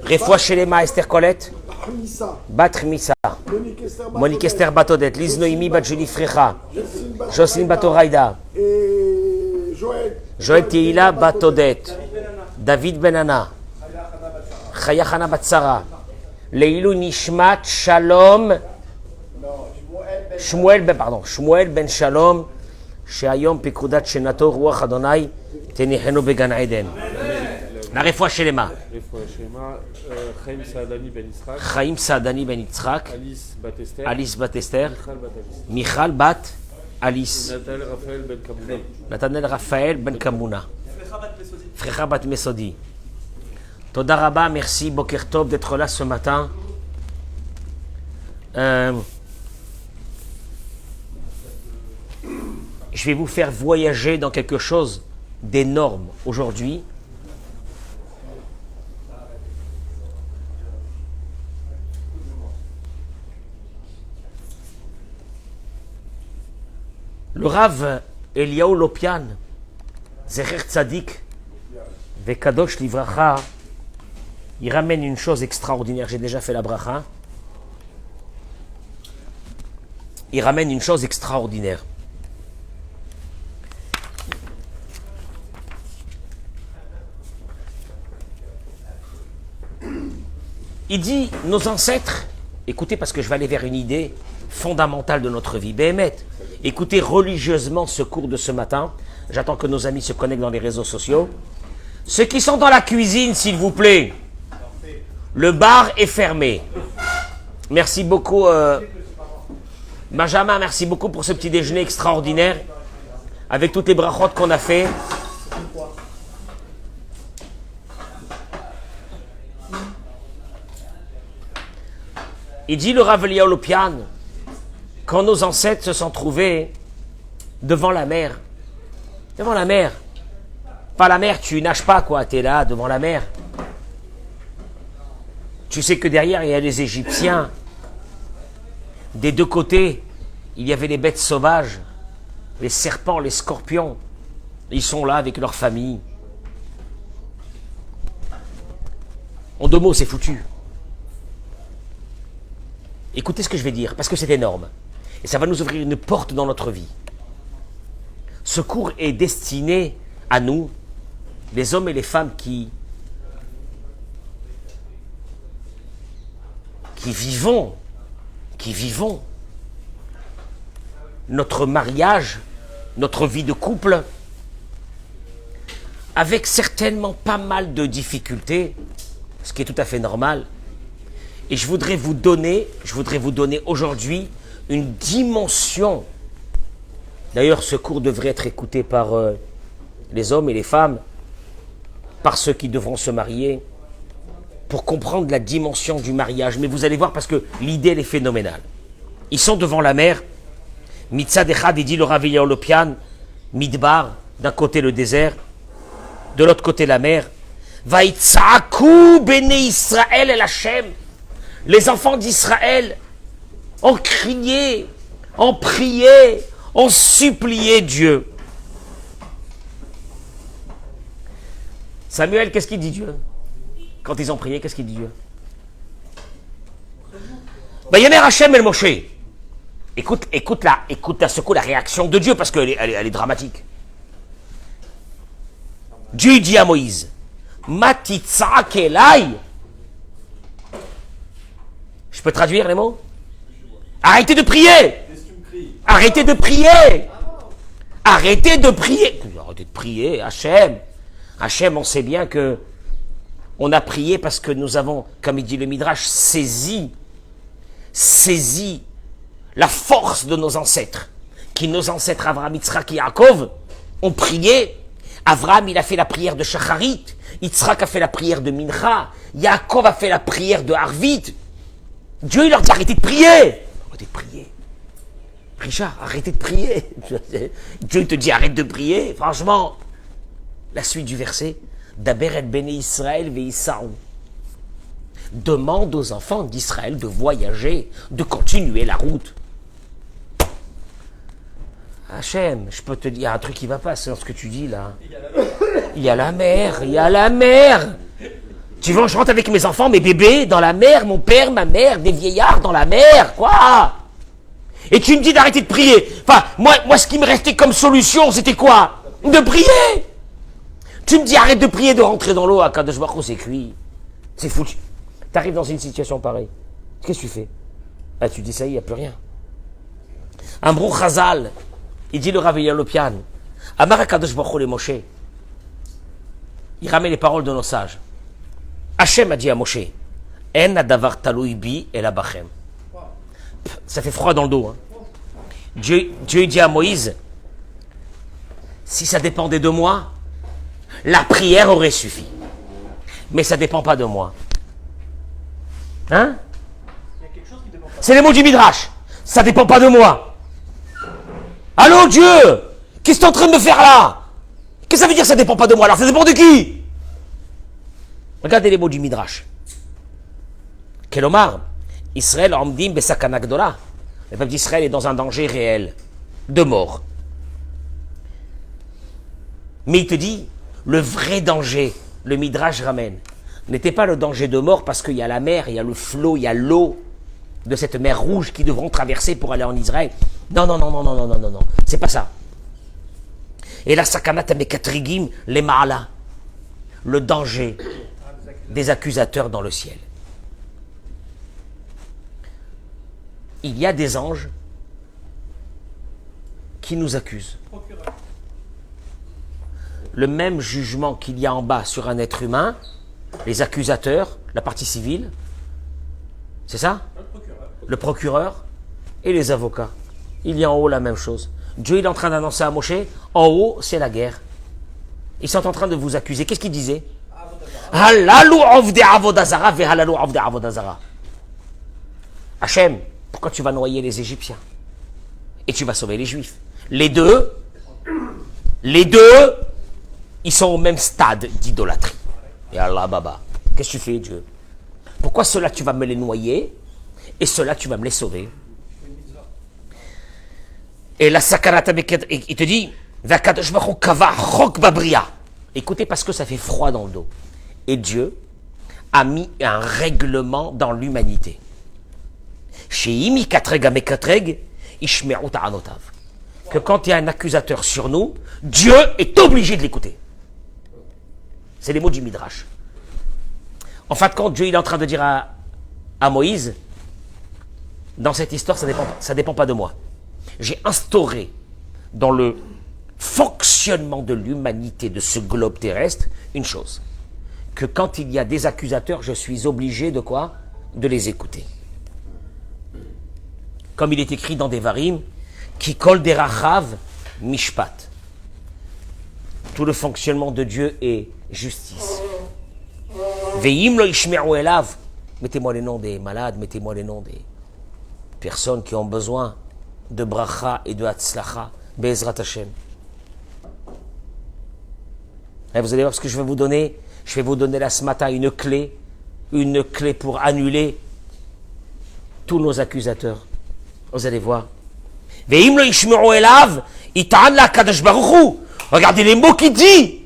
Refoua Shelema, Esther Colette. Bat Misa. Monique Esther Batodet. Liz Noimi Bat Julie Frecha. Jocelyne Batoraïda. Joël Tihila Batodet. David Benana. Chaya Chana Batsara. Leilou Nishmat Shalom. Shmuel Ben Shalom. Sheayom Pikudat Shenato Ruach Adonai. Tenihenu Began Eden. La refoua Shelema. Chaim Saadani Ben Yitzhak. Alice Bat Esther. Michal Bat Alice. Nathanael Raphaël Ben Kamuna. Frecha Bat Mesodi. Toda Rabba, merci Boker Tov d'être là ce matin. Je vais vous faire voyager dans quelque chose d'énorme aujourd'hui. Le Rav Eliyahu Lopian, Zecher Tzadik, Vekadosh Livracha, il ramène une chose extraordinaire. J'ai déjà fait la bracha. Il ramène une chose extraordinaire. Il dit, nos ancêtres, écoutez parce que je vais aller vers une idée fondamentale de notre vie. Béhémet, écoutez religieusement ce cours de ce matin. J'attends que nos amis se connectent dans les réseaux sociaux. Ceux qui sont dans la cuisine, s'il vous plaît, le bar est fermé. Merci beaucoup, Benjamin, merci beaucoup pour ce petit déjeuner extraordinaire avec toutes les brachot qu'on a fait. Il dit le Rav Eliyahu Lopian, quand nos ancêtres se sont trouvés devant la mer, pas la mer, tu nages pas quoi, tu es là devant la mer. Tu sais que derrière il y a les Égyptiens, des deux côtés il y avait les bêtes sauvages, les serpents, les scorpions, ils sont là avec leur famille. En deux mots c'est foutu. Écoutez ce que je vais dire, parce que c'est énorme. Et ça va nous ouvrir une porte dans notre vie. Ce cours est destiné à nous, les hommes et les femmes qui vivons notre mariage, notre vie de couple, avec certainement pas mal de difficultés, ce qui est tout à fait normal. Et je voudrais vous donner aujourd'hui une dimension. D'ailleurs, ce cours devrait être écouté par les hommes et les femmes, par ceux qui devront se marier, pour comprendre la dimension du mariage. Mais vous allez voir, parce que l'idée, elle est phénoménale. Ils sont devant la mer. Mitzad Echad, il dit le Rav Eliyahu Lopian, Midbar, d'un côté le désert, de l'autre côté la mer. Vaïtzaku bene Israël el Hashem. Les enfants d'Israël ont crié, ont prié, ont supplié Dieu. Samuel, qu'est-ce qu'il dit Dieu? Quand ils ont prié, qu'est-ce qu'il dit Dieu? Vayemer Hashem el Moshe. Écoute à ce coup la réaction de Dieu, parce qu'elle est dramatique. Dieu dit à Moïse, Matitzak elai. Je peux traduire les mots? Arrêtez de prier! Arrêtez de prier! Arrêtez de prier! Arrêtez de prier, Hachem! Hachem, on sait bien que on a prié parce que nous avons, comme il dit le Midrash, saisi la force de nos ancêtres. Nos ancêtres Avraham, Yitzhak et Yaakov ont prié. Avraham, il a fait la prière de Shacharit. Yitzhak a fait la prière de Mincha. Yaakov a fait la prière de Harvit. Dieu, il leur dit, arrêtez de prier. Arrêtez de prier. Richard, arrêtez de prier. Dieu te dit, arrête de prier. Franchement, la suite du verset, Daber et Béné Israël veïsaou. Demande aux enfants d'Israël de voyager, de continuer la route. Hachem, je peux te dire, il y a un truc qui va pas, c'est ce que tu dis là. Il y a la mer, il y a la mer. Tu veux, je rentre avec mes enfants, mes bébés, dans la mer, mon père, ma mère, des vieillards dans la mer, quoi. Et tu me dis d'arrêter de prier. Enfin, moi, ce qui me restait comme solution, c'était quoi? De prier. Tu me dis arrête de prier, de rentrer dans l'eau, à Kadosh Baruch Hu, c'est cuit. C'est foutu. Tu arrives dans une situation pareille. Qu'est-ce que tu fais? Ah, tu dis ça y est, il n'y a plus rien. Un brou Chazal, il dit le Rav Yalopian, Amar Kadosh Baruch Hu le Moshe. Il ramène les paroles de nos sages. Hachem a dit à Moshe, En adavar taloui bi el abachem. Ça fait froid dans le dos. Hein. Dieu dit à Moïse, si ça dépendait de moi, la prière aurait suffi. Mais ça ne dépend pas de moi. Hein? C'est les mots du Midrash. Ça ne dépend pas de moi. Allô Dieu, qu'est-ce que tu es en train de me faire là? Qu'est-ce que ça veut dire ça ne dépend pas de moi? Alors ça dépend de qui? Regardez les mots du Midrash. Kelomar, Israël amdim besakana gdola. Le peuple d'Israël est dans un danger réel de mort. Mais il te dit, le vrai danger, le Midrash ramène, n'était pas le danger de mort parce qu'il y a la mer, il y a le flot, il y a l'eau de cette mer rouge qu'ils devront traverser pour aller en Israël. Non, c'est pas ça. Et la sakana tamekatrigim les ma'ala, le danger des accusateurs dans le ciel. Il y a des anges qui nous accusent. Le même jugement qu'il y a en bas sur un être humain, les accusateurs, la partie civile, c'est ça? Le procureur et les avocats. Il y a en haut la même chose. Dieu il est en train d'annoncer à Moshe, en haut c'est la guerre. Ils sont en train de vous accuser. Qu'est-ce qu'ils disaient? Halalu avde avodazara ve halalu avde avodazara. Hachem, pourquoi tu vas noyer les Égyptiens? Et tu vas sauver les Juifs. Les deux, ils sont au même stade d'idolâtrie. Et Allah Baba, qu'est-ce que tu fais Dieu? Pourquoi ceux-là tu vas me les noyer et ceux-là tu vas me les sauver? Et la sakarata, il te dit, écoutez parce que ça fait froid dans le dos. Et Dieu a mis un règlement dans l'humanité. Que quand il y a un accusateur sur nous, Dieu est obligé de l'écouter. C'est les mots du Midrash. En fin de compte, Dieu il est en train de dire à Moïse, dans cette histoire, ça dépend pas de moi. J'ai instauré dans le fonctionnement de l'humanité, de ce globe terrestre, une chose. Que quand il y a des accusateurs, je suis obligé de quoi? De les écouter. Comme il est écrit dans Devarim, qui kol derachav mishpat. Tout le fonctionnement de Dieu est justice. Veim lo ishme'u elav. Mettez-moi les noms des malades, mettez-moi les noms des personnes qui ont besoin de bracha et de hatzlacha, be'ezrat Hashem. Et vous allez voir ce que je vais vous donner. Je vais vous donner là ce matin une clé pour annuler tous nos accusateurs. Vous allez voir. Ve'im lo ishme'u elav, it'an la kadosh baruch Hu. Regardez les mots qu'il dit,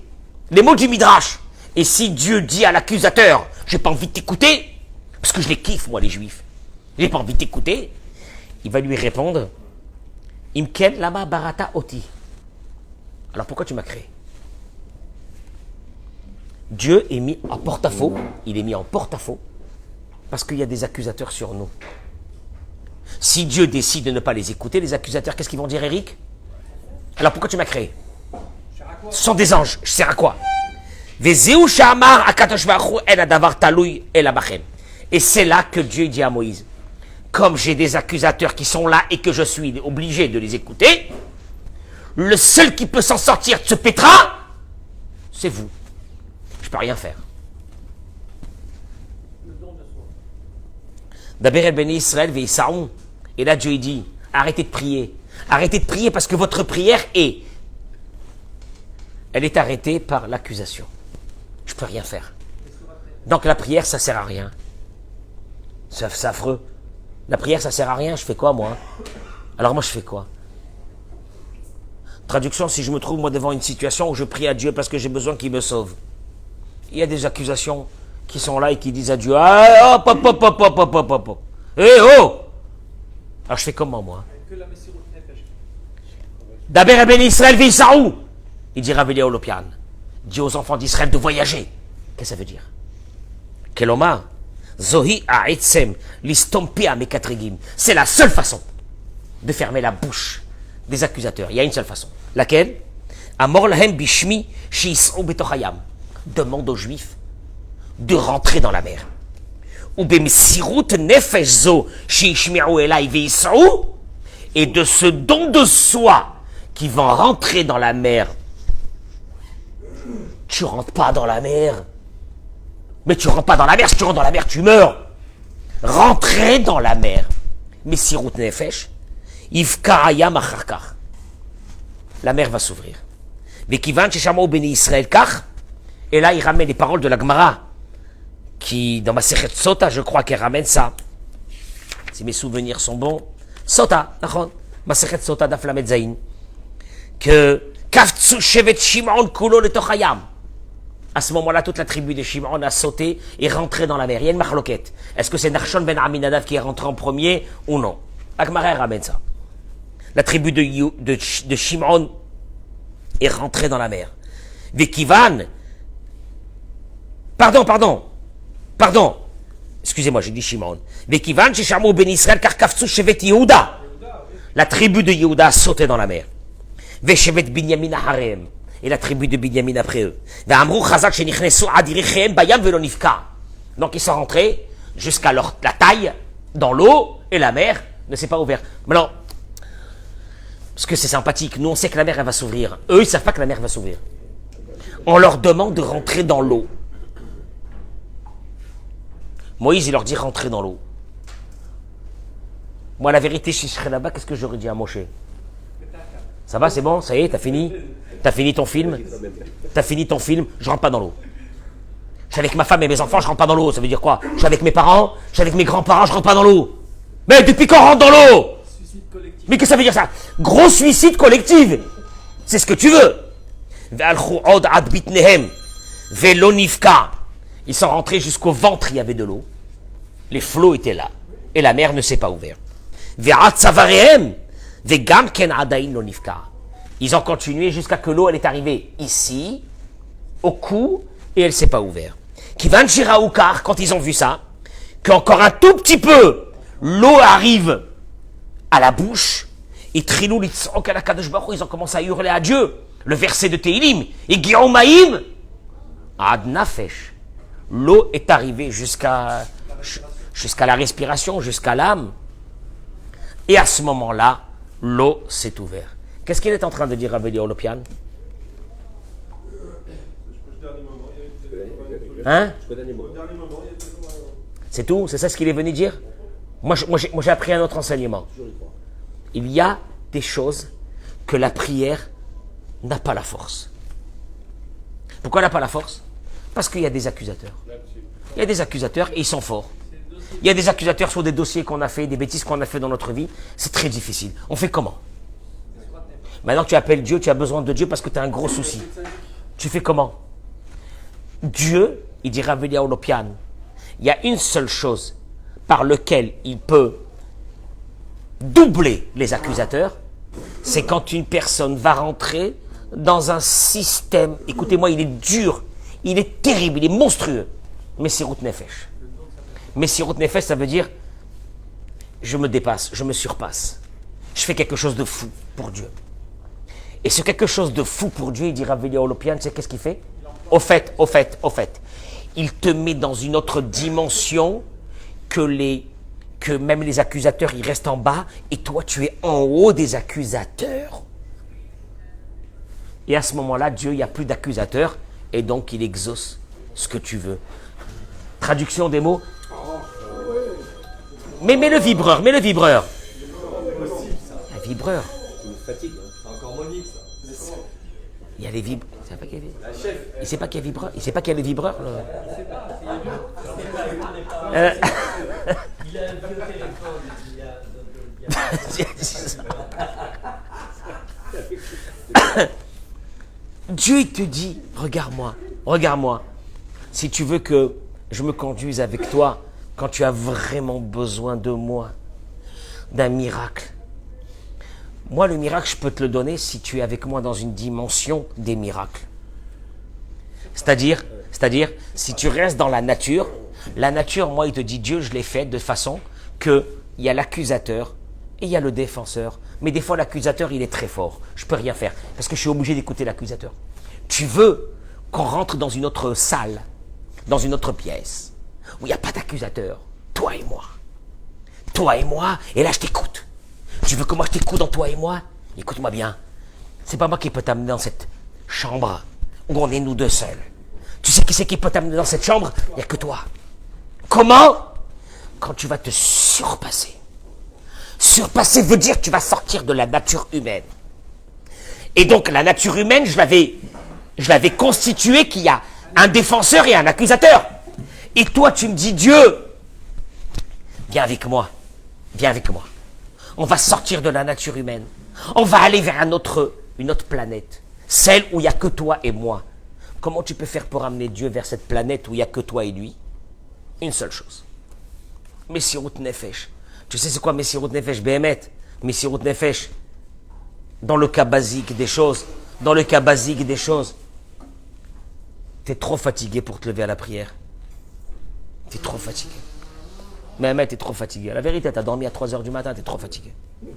les mots du Midrash. Et si Dieu dit à l'accusateur, j'ai pas envie de t'écouter, parce que je les kiffe moi les Juifs, j'ai pas envie de t'écouter, il va lui répondre, Imken lama barata oti. Alors pourquoi tu m'as créé? Dieu est mis en porte-à-faux, il est mis en porte-à-faux, parce qu'il y a des accusateurs sur nous. Si Dieu décide de ne pas les écouter, les accusateurs, qu'est-ce qu'ils vont dire, Eric? Alors pourquoi tu m'as créé? Ce sont des anges, je sers à quoi? Et c'est là que Dieu dit à Moïse, comme j'ai des accusateurs qui sont là et que je suis obligé de les écouter, le seul qui peut s'en sortir de ce pétrin, c'est vous. Je ne peux rien faire. D'abord, béni Israël, veïsaoun. Et là, Dieu dit, arrêtez de prier. Arrêtez de prier parce que votre prière elle est arrêtée par l'accusation. Je ne peux rien faire. Donc la prière, ça ne sert à rien. C'est affreux. La prière, ça ne sert à rien. Je fais quoi, moi? Alors moi, je fais quoi? Traduction, si je me trouve, moi, devant une situation où je prie à Dieu parce que j'ai besoin qu'il me sauve. Il y a des accusations qui sont là et qui disent à Dieu, ah, hop, hop, hop, hop, hop, hop, hop, hop, hop. Eh oh! Alors je fais comment moi? D'abord, Ben Israël vit où? Il dit Rav Eliyahu Lopian, dit aux enfants d'Israël de voyager. Qu'est-ce que ça veut dire? Keloma, Zohi Aetzem, Listompia Mekatrigim. C'est la seule façon de fermer la bouche des accusateurs. Il y a une seule façon. Laquelle? Amor lahem bishmi sheisrou betochayam. Demande aux Juifs de rentrer dans la mer. Ou bemsirut nefesh zo sheishmi'u elai veisrou. Et de ce don de soi qui vont rentrer dans la mer. Tu rentres pas dans la mer. Mais tu rentres pas dans la mer. Si tu rentres dans la mer, tu meurs. Rentrer dans la mer. Mesirut nefesh. Ivka ayam acharkar. La mer va s'ouvrir. Vekivan sheshamo beni Israël kach. Et là, il ramène les paroles de la Gemara, qui, dans ma Sechet Sota, je crois qu'elle ramène ça. Si mes souvenirs sont bons. Sota, d'accord. Ma Sechet Sota d'Af Lamed Zayin. Que Kafzu Shevet Shimon Kulo le Tochayam. À ce moment-là, toute la tribu de Shimon a sauté et rentré dans la mer. Il y a une marloquette. Est-ce que c'est Nachshon ben Aminadav qui est rentré en premier ou non? Agmara ramène ça. La tribu de Shimon est rentrée dans la mer. Vekivan. Pardon. Excusez-moi, j'ai dit Shimon. Vekivan Sheshamou ben Israël car Kafzu Shevet Yehuda. La tribu de Yehuda a sauté dans la mer. Veshevet Binyamin Harem. Et la tribu de Binyamin après eux. Donc ils sont rentrés jusqu'à la taille dans l'eau et la mer ne s'est pas ouverte. Maintenant, parce que c'est sympathique, nous on sait que la mer elle va s'ouvrir. Eux ils ne savent pas que la mer va s'ouvrir. On leur demande de rentrer dans l'eau. Moïse il leur dit rentrer dans l'eau. Moi la vérité si je serais là-bas, qu'est-ce que j'aurais dit à Moshe? Ça va, c'est bon, ça y est, t'as fini? T'as fini ton film? Je rentre pas dans l'eau. Je suis avec ma femme et mes enfants, je rentre pas dans l'eau. Ça veut dire quoi? Je suis avec mes parents, je suis avec mes grands-parents, je rentre pas dans l'eau. Mais depuis quand on rentre dans l'eau? Mais qu'est-ce que ça veut dire ça? Gros suicide collectif. C'est ce que tu veux. Ils sont rentrés jusqu'au ventre, il y avait de l'eau. Les flots étaient là. Et la mer ne s'est pas ouverte. Ils ont continué jusqu'à que l'eau elle est arrivée ici, au cou, et elle ne s'est pas ouverte. Quand ils ont vu ça, qu'encore un tout petit peu, l'eau arrive à la bouche, et ils ont commencé à hurler à Dieu. Le verset de Tehilim, et Guillaumaïm, Ad Nafesh. L'eau est arrivée jusqu'à la respiration, jusqu'à l'âme. Et à ce moment-là, l'eau s'est ouverte. Qu'est-ce qu'il est en train de dire Rav Eliyahu Lopian? Hein? C'est tout? C'est ça ce qu'il est venu dire? Moi j'ai appris un autre enseignement. Il y a des choses que la prière n'a pas la force. Pourquoi elle n'a pas la force? Parce qu'il y a des accusateurs. Il y a des accusateurs et ils sont forts. Il y a des accusateurs sur des dossiers qu'on a fait, des bêtises qu'on a fait dans notre vie. C'est très difficile. On fait comment? Maintenant que tu appelles Dieu, tu as besoin de Dieu parce que tu as un gros souci. Tu fais comment? Dieu, il dit Rav Eliyahu Lopian, il y a une seule chose par laquelle il peut doubler les accusateurs, c'est quand une personne va rentrer dans un système, écoutez-moi, il est dur, il est terrible, il est monstrueux. Mesirut Nefesh. Mesirut Nefesh, ça veut dire je me dépasse, je me surpasse. Je fais quelque chose de fou pour Dieu. Et ce quelque chose de fou pour Dieu, il dit Rav Eliyahu Lopian, tu sais qu'est-ce qu'il fait? Au fait, il te met dans une autre dimension que même les accusateurs, ils restent en bas, et toi, tu es en haut des accusateurs. Et à ce moment-là, Dieu, il n'y a plus d'accusateurs, et donc il exauce ce que tu veux. Traduction des mots. Mais mets le vibreur. Un vibreur. C'est encore Monique, ça. Il y a les vibreurs. Il sait pas qu'il y a vibreur. Il sait pas qu'il y a les vibreurs. Il a un vieux téléphone. Dieu il te dit, regarde-moi. Si tu veux que je me conduise avec toi quand tu as vraiment besoin de moi, d'un miracle. Moi, le miracle, je peux te le donner si tu es avec moi dans une dimension des miracles. C'est-à-dire, si tu restes dans la nature, moi, il te dit, Dieu, je l'ai fait de façon qu'il y a l'accusateur et il y a le défenseur. Mais des fois, l'accusateur, il est très fort. Je ne peux rien faire parce que je suis obligé d'écouter l'accusateur. Tu veux qu'on rentre dans une autre salle, dans une autre pièce, où il n'y a pas d'accusateur, toi et moi. Toi et moi, et là, je t'écoute. Tu veux que moi, je t'écoute dans toi et moi? Écoute-moi bien. C'est pas moi qui peux t'amener dans cette chambre où on est nous deux seuls. Tu sais qui c'est qui peut t'amener dans cette chambre? Il n'y a que toi. Comment? Quand tu vas te surpasser. Surpasser veut dire que tu vas sortir de la nature humaine. Et donc, la nature humaine, je l'avais constituée qu'il y a un défenseur et un accusateur. Et toi, tu me dis, Dieu, viens avec moi. Viens avec moi. On va sortir de la nature humaine. On va aller vers une autre planète. Celle où il n'y a que toi et moi. Comment tu peux faire pour amener Dieu vers cette planète où il n'y a que toi et lui? Une seule chose. Messirut Nefesh. Tu sais c'est quoi Messirut Nefesh? Béhémet. Messirut Nefesh. Dans le cas basique des choses. Tu es trop fatigué pour te lever à la prière. Tu es trop fatigué. Mais t'es trop fatigué. La vérité, t'as dormi à 3h du matin, t'es trop fatigué. Tu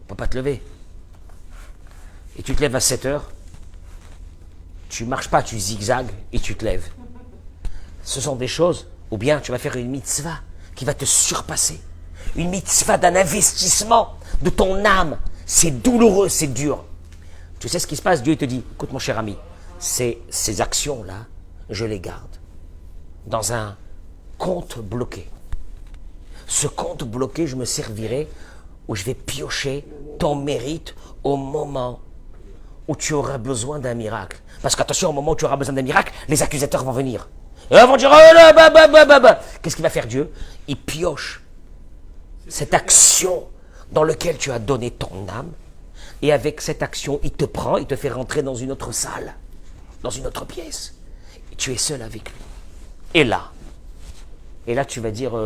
peux pas te lever. Et tu te lèves à 7h. Tu marches pas, tu zigzags et tu te lèves. Ce sont des choses, ou bien tu vas faire une mitzvah qui va te surpasser. Une mitzvah d'un investissement de ton âme. C'est douloureux, c'est dur. Tu sais ce qui se passe? Dieu te dit, écoute mon cher ami, ces actions-là, je les garde dans un compte bloqué. Ce compte bloqué, je me servirai où je vais piocher ton mérite au moment où tu auras besoin d'un miracle. Parce qu'attention, au moment où tu auras besoin d'un miracle, les accusateurs vont venir. Et ils vont dire, oh là, qu'est-ce qu'il va faire Dieu? Il pioche cette action dans laquelle tu as donné ton âme. Et avec cette action, il te prend, il te fait rentrer dans une autre salle, dans une autre pièce. Et tu es seul avec lui. Et là, tu vas dire,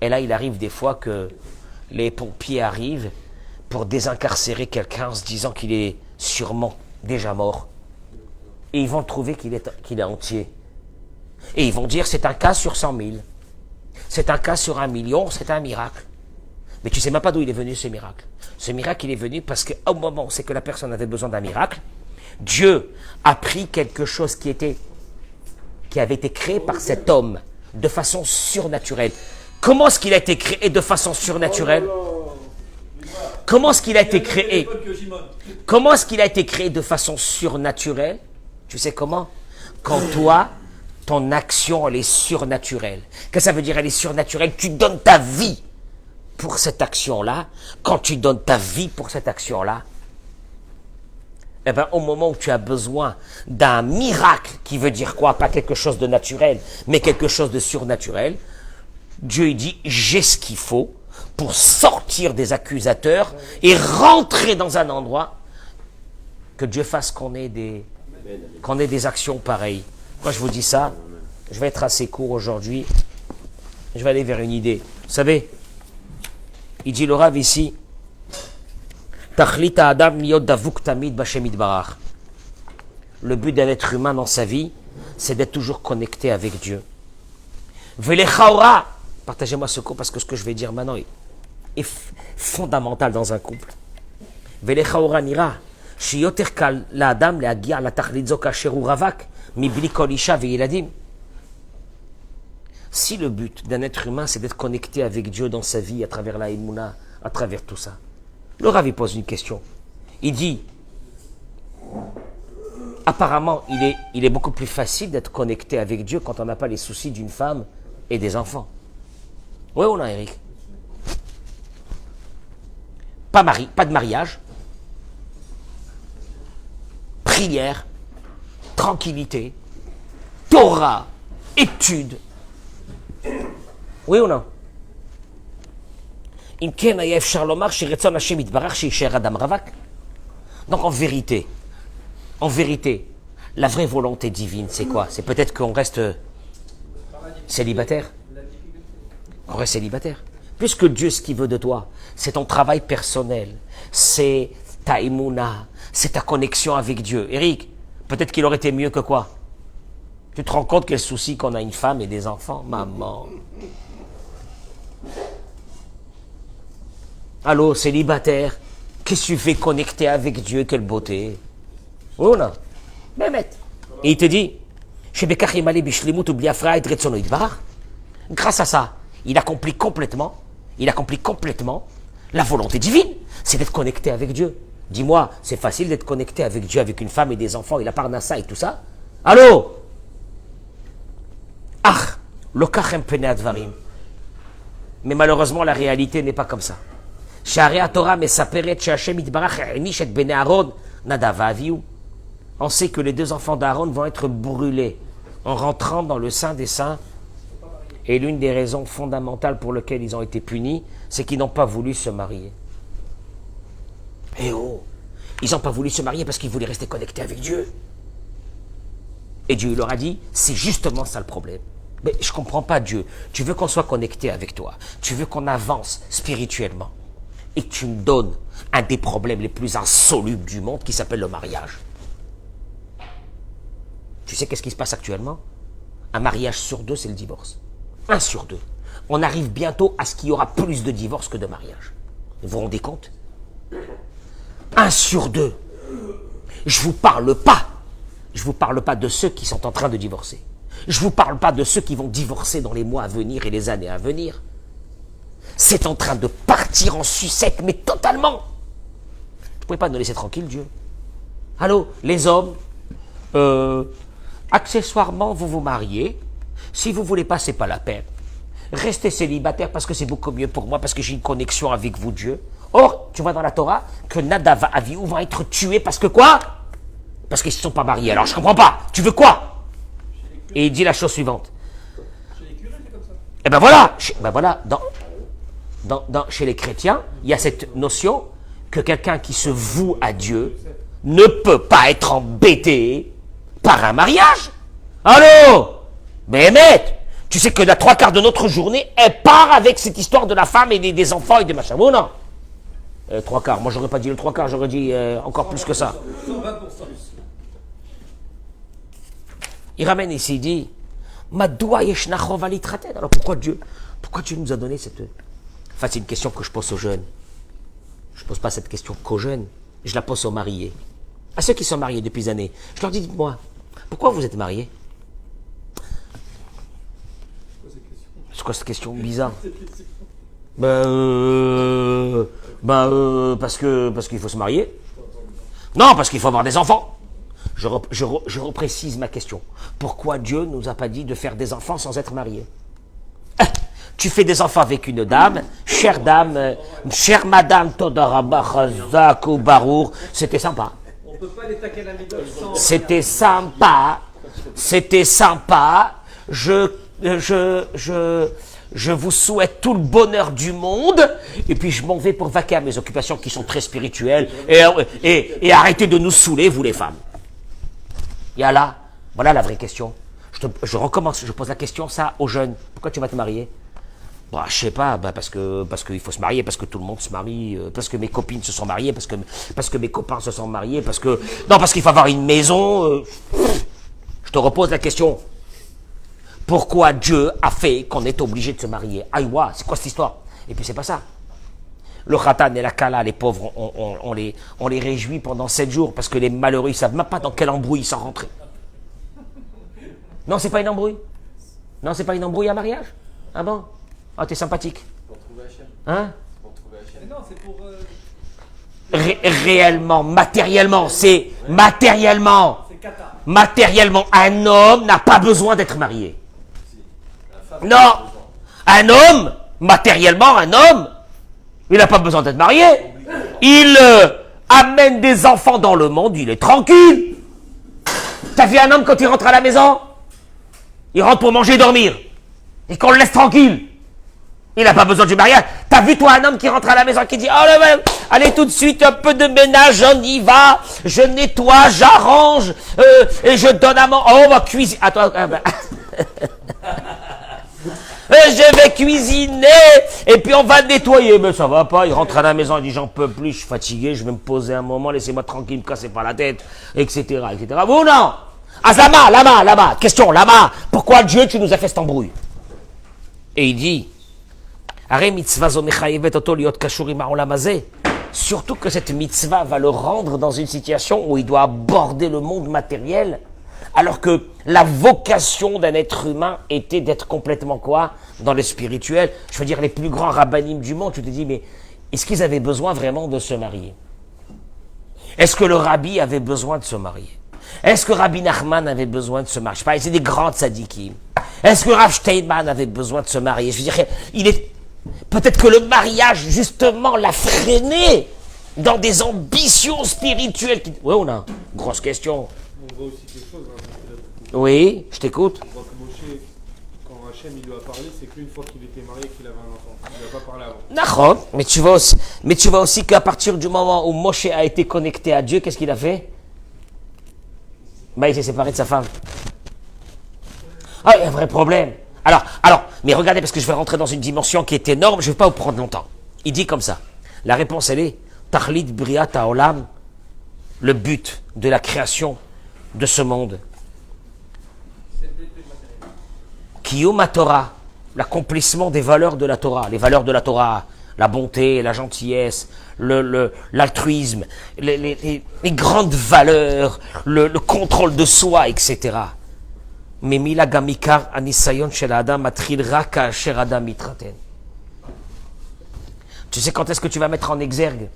et là, il arrive des fois que les pompiers arrivent pour désincarcérer quelqu'un en se disant qu'il est sûrement déjà mort. Et ils vont trouver qu'il est entier. Et ils vont dire, c'est un cas sur 100 000. C'est un cas sur 1 million, c'est un miracle. Mais tu ne sais même pas d'où il est venu ce miracle. Ce miracle, il est venu parce qu'au moment où c'est que la personne avait besoin d'un miracle, Dieu a pris quelque chose qui avait été créé par cet homme de façon surnaturelle. Comment est-ce qu'il a été créé de façon surnaturelle? Comment est-ce qu'il a été créé? Comment est-ce qu'il a été créé de façon surnaturelle? Tu sais comment? Quand toi, ton action, elle est surnaturelle. Qu'est-ce que ça veut dire, elle est surnaturelle? Tu donnes ta vie pour cette action-là. Quand tu donnes ta vie pour cette action-là, eh bien, au moment où tu as besoin d'un miracle, qui veut dire quoi? Pas quelque chose de naturel, mais quelque chose de surnaturel, Dieu il dit, j'ai ce qu'il faut pour sortir des accusateurs et rentrer dans un endroit, que Dieu fasse qu'on ait des actions pareilles. Moi, je vous dis ça, je vais être assez court aujourd'hui, je vais aller vers une idée. Vous savez, il dit le Rav ici, le but d'un être humain dans sa vie, c'est d'être toujours connecté avec Dieu. Partagez-moi ce cours parce que ce que je vais dire maintenant est fondamental dans un couple. Si le but d'un être humain, c'est d'être connecté avec Dieu dans sa vie, à travers la Emouna, à travers tout ça, le Rav, il pose une question. Il dit, apparemment, il est beaucoup plus facile d'être connecté avec Dieu quand on n'a pas les soucis d'une femme et des enfants. Oui ou non, Eric? Pas de mariage, prière, tranquillité, Torah, étude. Oui ou non? Donc en vérité, la vraie volonté divine, c'est quoi? C'est peut-être qu'on reste Célibataire. On reste célibataire. Puisque Dieu, ce qu'il veut de toi, c'est ton travail personnel, c'est ta émouna, c'est ta connexion avec Dieu. Eric, peut-être qu'il aurait été mieux que quoi? Tu te rends compte quel souci qu'on a une femme et des enfants? Maman. Allô, célibataire, qu'est-ce que tu fais connecter avec Dieu? Quelle beauté. Oh non. Et il te dit, grâce à ça, il accomplit complètement la volonté divine. C'est d'être connecté avec Dieu. Dis-moi, c'est facile d'être connecté avec Dieu, avec une femme et des enfants, et la parnassa et tout ça? Allô? Ah, lokachem pene advarim. Mais malheureusement, la réalité n'est pas comme ça. On sait que les deux enfants d'Aaron vont être brûlés en rentrant dans le Saint des Saints. Et l'une des raisons fondamentales pour lesquelles ils ont été punis, c'est qu'ils n'ont pas voulu se marier. Eh oh, ils n'ont pas voulu se marier parce qu'ils voulaient rester connectés avec Dieu. Et Dieu leur a dit, c'est justement ça le problème. Mais je ne comprends pas Dieu. Tu veux qu'on soit connecté avec toi. Tu veux qu'on avance spirituellement. Et que tu me donnes un des problèmes les plus insolubles du monde qui s'appelle le mariage. Tu sais qu'est-ce qui se passe actuellement? Un mariage sur 2, c'est le divorce. 1 sur 2. On arrive bientôt à ce qu'il y aura plus de divorces que de mariages. Vous vous rendez compte? 1 sur 2. Je vous parle pas de ceux qui sont en train de divorcer. Je vous parle pas de ceux qui vont divorcer dans les mois à venir et les années à venir. C'est en train de partir en sucette, mais totalement. Vous ne pouvez pas nous laisser tranquille, Dieu. Allô, les hommes, accessoirement, vous vous mariez. Si vous ne voulez pas, ce n'est pas la peine. Restez célibataire parce que c'est beaucoup mieux pour moi, parce que j'ai une connexion avec vous, Dieu. Or, tu vois dans la Torah que Nadav et Avihu vont être tués parce que quoi? Parce qu'ils ne se sont pas mariés. Alors, je ne comprends pas. Tu veux quoi? Et il dit la chose suivante. Eh ben voilà, chez les chrétiens, il y a cette notion que quelqu'un qui se voue à Dieu ne peut pas être embêté par un mariage. Allô? Mais tu sais que la 3/4 de notre journée, elle part avec cette histoire de la femme et des enfants et des machins. Bon, non. 3/4, moi j'aurais pas dit le 3/4, j'aurais dit encore plus que ça. 120%. Il ramène ici, il dit, alors pourquoi Dieu nous a donné cette... Enfin, c'est une question que je pose aux jeunes. Je ne pose pas cette question qu'aux jeunes, je la pose aux mariés. À ceux qui sont mariés depuis des années, je leur dis, dites-moi, pourquoi vous êtes mariés? C'est quoi cette question bizarre? Parce qu'il faut se marier. Non, parce qu'il faut avoir des enfants. Je reprécise ma question. Pourquoi Dieu ne nous a pas dit de faire des enfants sans être mariés? Tu fais des enfants avec une dame, chère madame Todarabah Chazak ou Barour, c'était sympa. On peut pas les taquer la middle sans... C'était sympa. Je vous souhaite tout le bonheur du monde, et puis je m'en vais pour vaquer à mes occupations qui sont très spirituelles, et arrêtez de nous saouler, vous les femmes. Et là, voilà la vraie question. Je recommence, je pose la question, ça, aux jeunes. Pourquoi tu vas te marier? Bah, je sais pas, parce qu'il faut se marier, parce que tout le monde se marie, parce que mes copines se sont mariées, parce que mes copains se sont mariés, parce qu'il faut avoir une maison. Je te repose la question. Pourquoi Dieu a fait qu'on est obligé de se marier? Aïwa, c'est quoi cette histoire? Et puis c'est pas ça. Le khatan et la kala, les pauvres, on les réjouit pendant 7 jours parce que les malheureux, ils savent même pas dans quel embrouille ils sont rentrés. Non, c'est pas une embrouille. Non, c'est pas une embrouille à mariage. Ah bon? Ah, t'es sympathique. Pour trouver Hachem. Hein? Pour trouver Hachem. Mais non, c'est pour... Réellement, matériellement, c'est matériellement. C'est Qatar. Matériellement, un homme n'a pas besoin d'être marié. Si. Non, un homme, matériellement, un homme, il n'a pas besoin d'être marié. Il amène des enfants dans le monde, il est tranquille. T'as vu un homme quand il rentre à la maison? Il rentre pour manger et dormir. Et qu'on le laisse tranquille. Il n'a pas besoin du mariage. T'as vu toi un homme qui rentre à la maison qui dit, oh là, allez tout de suite, un peu de ménage, on y va, je nettoie, j'arrange, et je donne à manger, oh, on va cuisiner. Attends, je vais cuisiner, et puis on va nettoyer. Mais ça va pas, il rentre à la maison, il dit, j'en peux plus, je suis fatigué, je vais me poser un moment, laissez-moi tranquille, me casser pas la tête, etc., etc. Vous, non? Ah, lama, question, lama, pourquoi Dieu, tu nous as fait cette embrouille? Et il dit, surtout que cette mitzvah va le rendre dans une situation où il doit aborder le monde matériel, alors que la vocation d'un être humain était d'être complètement quoi? Dans le spirituel. Je veux dire, les plus grands rabbinim du monde, tu te dis, mais est-ce qu'ils avaient besoin vraiment de se marier? Est-ce que le rabbi avait besoin de se marier? Est-ce que Rabbi Nachman avait besoin de se marier? Je sais pas, c'est des grands tzadikim. Est-ce que Rav Steinman avait besoin de se marier? Je veux dire, peut-être que le mariage, justement, l'a freiné dans des ambitions spirituelles. Oui, on a. Grosse question. On voit aussi quelque chose. Oui, je t'écoute. On voit que Moshe, quand Hachem il lui a parlé, c'est qu'une fois qu'il était marié qu'il avait un enfant. Il n'a pas parlé avant. D'accord, mais tu vois aussi qu'à partir du moment où Moshe a été connecté à Dieu, qu'est-ce qu'il a fait? Il s'est séparé de sa femme. Ah, il y a un vrai problème. Alors, mais regardez, parce que je vais rentrer dans une dimension qui est énorme, je ne vais pas vous prendre longtemps. Il dit comme ça. La réponse, elle est Tachlit Briat Haolam, le but de la création de ce monde. Kiyum Torah, l'accomplissement des valeurs de la Torah. Les valeurs de la Torah, la bonté, la gentillesse, l'altruisme, les grandes valeurs, le contrôle de soi, etc. Mais mila gamikar anisayon shel adam matril rak kasher adam mitraten. Tu sais quand est-ce que tu vas mettre en exergue?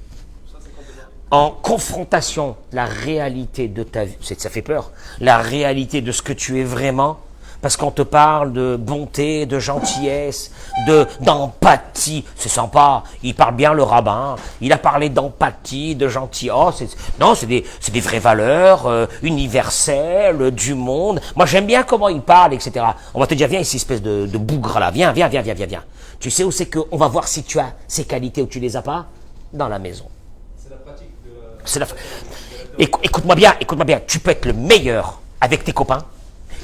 En confrontation la réalité de ta vie, ça fait peur, la réalité de ce que tu es vraiment, parce qu'on te parle de bonté, de gentillesse, d'empathie. C'est sympa, il parle bien le rabbin, il a parlé d'empathie, de gentillesse. Oh, c'est des vraies valeurs universelles du monde. Moi j'aime bien comment il parle, etc. On va te dire, viens ici, espèce de bougre là, viens. Tu sais où c'est qu'on va voir si tu as ces qualités ou tu les as pas? Dans la maison. C'est la pratique de C'est la... Écoute-moi bien, tu peux être le meilleur avec tes copains,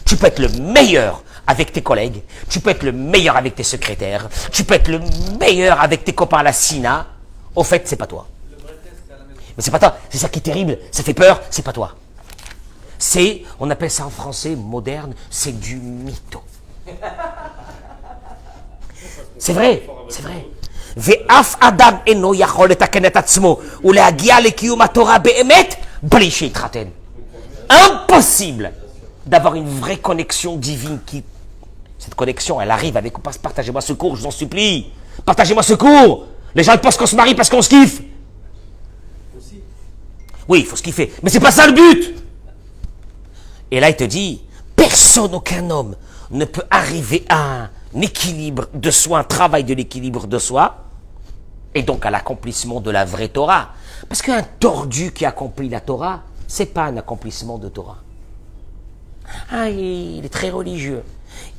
tu peux être le meilleur avec tes collègues, tu peux être le meilleur avec tes secrétaires, tu peux être le meilleur avec tes copains à la SINA. Au fait, c'est pas toi. Mais c'est pas toi, c'est ça qui est terrible, ça fait peur, c'est pas toi. C'est, on appelle ça en français moderne, c'est du mytho. C'est vrai. Ve'af adam eno yachol letaken et atzmo ulehagia lekiyum haTorah be'emet bli sheitchaten. Impossible d'avoir une vraie connexion divine cette connexion, elle arrive avec partagez-moi ce cours, je vous en supplie. Partagez-moi ce cours. Les gens ils pensent qu'on se marie parce qu'on se kiffe. Oui, il faut se kiffer, mais c'est pas ça le but. Et là il te dit, personne, aucun homme ne peut arriver à un équilibre de soi, un travail de l'équilibre de soi, et donc à l'accomplissement de la vraie Torah. Parce qu'un tordu qui accomplit la Torah, c'est pas un accomplissement de Torah. Ah, il est très religieux.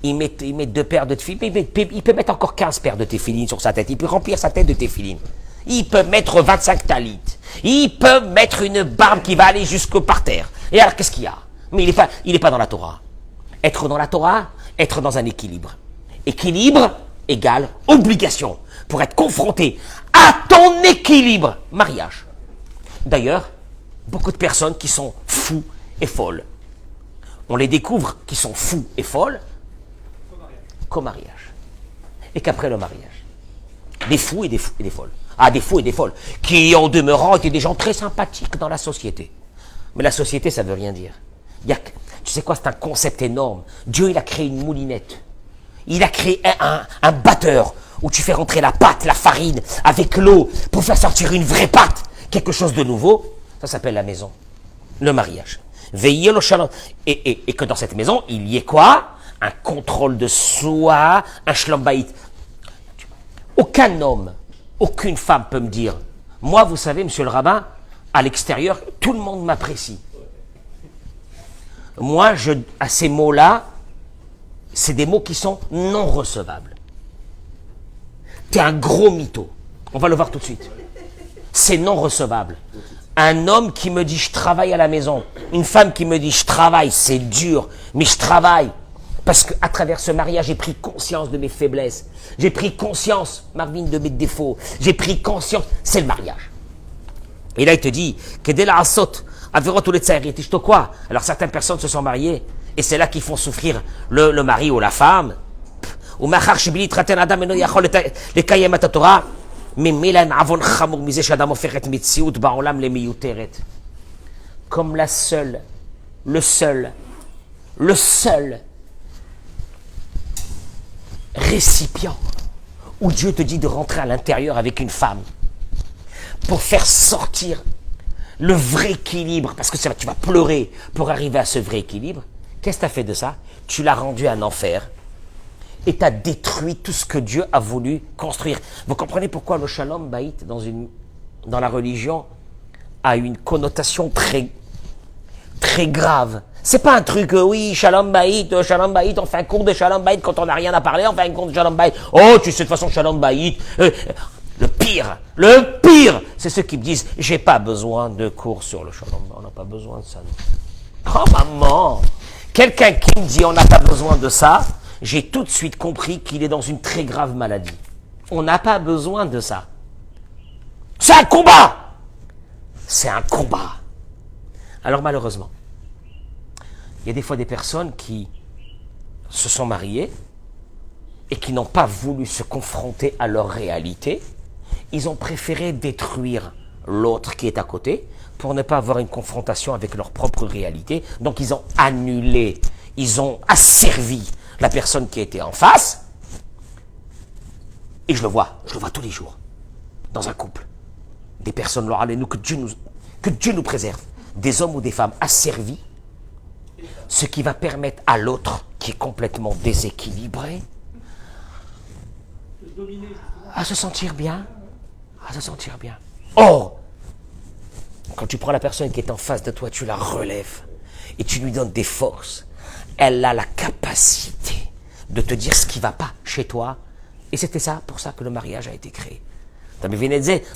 Il met 2 paires de téfilines, il peut mettre encore 15 paires de téfilines sur sa tête, il peut remplir sa tête de téfilines. Il peut mettre 25 talit. Il peut mettre une barbe qui va aller jusqu'au parterre. Et alors, qu'est-ce qu'il y a? Mais il est pas dans la Torah. Être dans la Torah, être dans un équilibre. Équilibre égale obligation. Pour être confronté à ton équilibre. Mariage. D'ailleurs, beaucoup de personnes qui sont fous et folles. On les découvre qui sont fous et folles qu'au mariage. Et qu'après le mariage. Des fous et des folles. Ah, des fous et des folles. Qui, en demeurant, étaient des gens très sympathiques dans la société. Mais la société, ça ne veut rien dire. Tu sais quoi, c'est un concept énorme. Dieu, il a créé une moulinette. Il a créé un batteur où tu fais rentrer la pâte, la farine, avec l'eau, pour faire sortir une vraie pâte. Quelque chose de nouveau. Ça s'appelle la maison. Le mariage. Veillez le shalom. Et que dans cette maison, il y ait quoi? Un contrôle de soi, un shalom baït. Aucun homme, aucune femme peut me dire, moi, vous savez, monsieur le rabbin, à l'extérieur, tout le monde m'apprécie. Moi, à ces mots-là, c'est des mots qui sont non recevables. T'es un gros mytho. On va le voir tout de suite. C'est non recevable. Un homme qui me dit je travaille à la maison, une femme qui me dit je travaille, c'est dur, mais je travaille Parce qu'à travers ce mariage, j'ai pris conscience de mes faiblesses. J'ai pris conscience, Marvin, de mes défauts. J'ai pris conscience. C'est le mariage. Et là, il te dit, que dès la saute, averot tous les tsaïrites, quoi? Alors, certaines personnes se sont mariées, et c'est là qu'ils font souffrir le mari ou la femme. Ou machar shibili traten adam eno yachol le kayem et Torah, mais milan avon chamour misé shadam oferet mitziut ba'olam le miyuteret. Comme le seul récipient où Dieu te dit de rentrer à l'intérieur avec une femme pour faire sortir le vrai équilibre, parce que tu vas pleurer pour arriver à ce vrai équilibre. Qu'est-ce que tu as fait de ça? Tu l'as rendu un enfer et tu as détruit tout ce que Dieu a voulu construire. Vous comprenez pourquoi le shalom baït dans la religion a une connotation très grave. C'est pas un truc, oui, shalom baït, on fait un cours de shalom baït quand on n'a rien à parler, on fait un cours de shalom baït. Oh, tu sais de toute façon shalom baït. Le pire, c'est ceux qui me disent, j'ai pas besoin de cours sur le shalom. On n'a pas besoin de ça. Oh maman, quelqu'un qui me dit on n'a pas besoin de ça, j'ai tout de suite compris qu'il est dans une très grave maladie. On n'a pas besoin de ça. C'est un combat. C'est un combat. Alors malheureusement, il y a des fois des personnes qui se sont mariées et qui n'ont pas voulu se confronter à leur réalité. Ils ont préféré détruire l'autre qui est à côté pour ne pas avoir une confrontation avec leur propre réalité. Donc ils ont annulé, ils ont asservi la personne qui était en face. Et je le vois tous les jours dans un couple. Des personnes, que Dieu nous préserve, des hommes ou des femmes asservis, ce qui va permettre à l'autre qui est complètement déséquilibré à se sentir bien. Or, quand tu prends la personne qui est en face de toi, tu la relèves et tu lui donnes des forces. Elle a la capacité de te dire ce qui ne va pas chez toi. Et c'était pour ça que le mariage a été créé.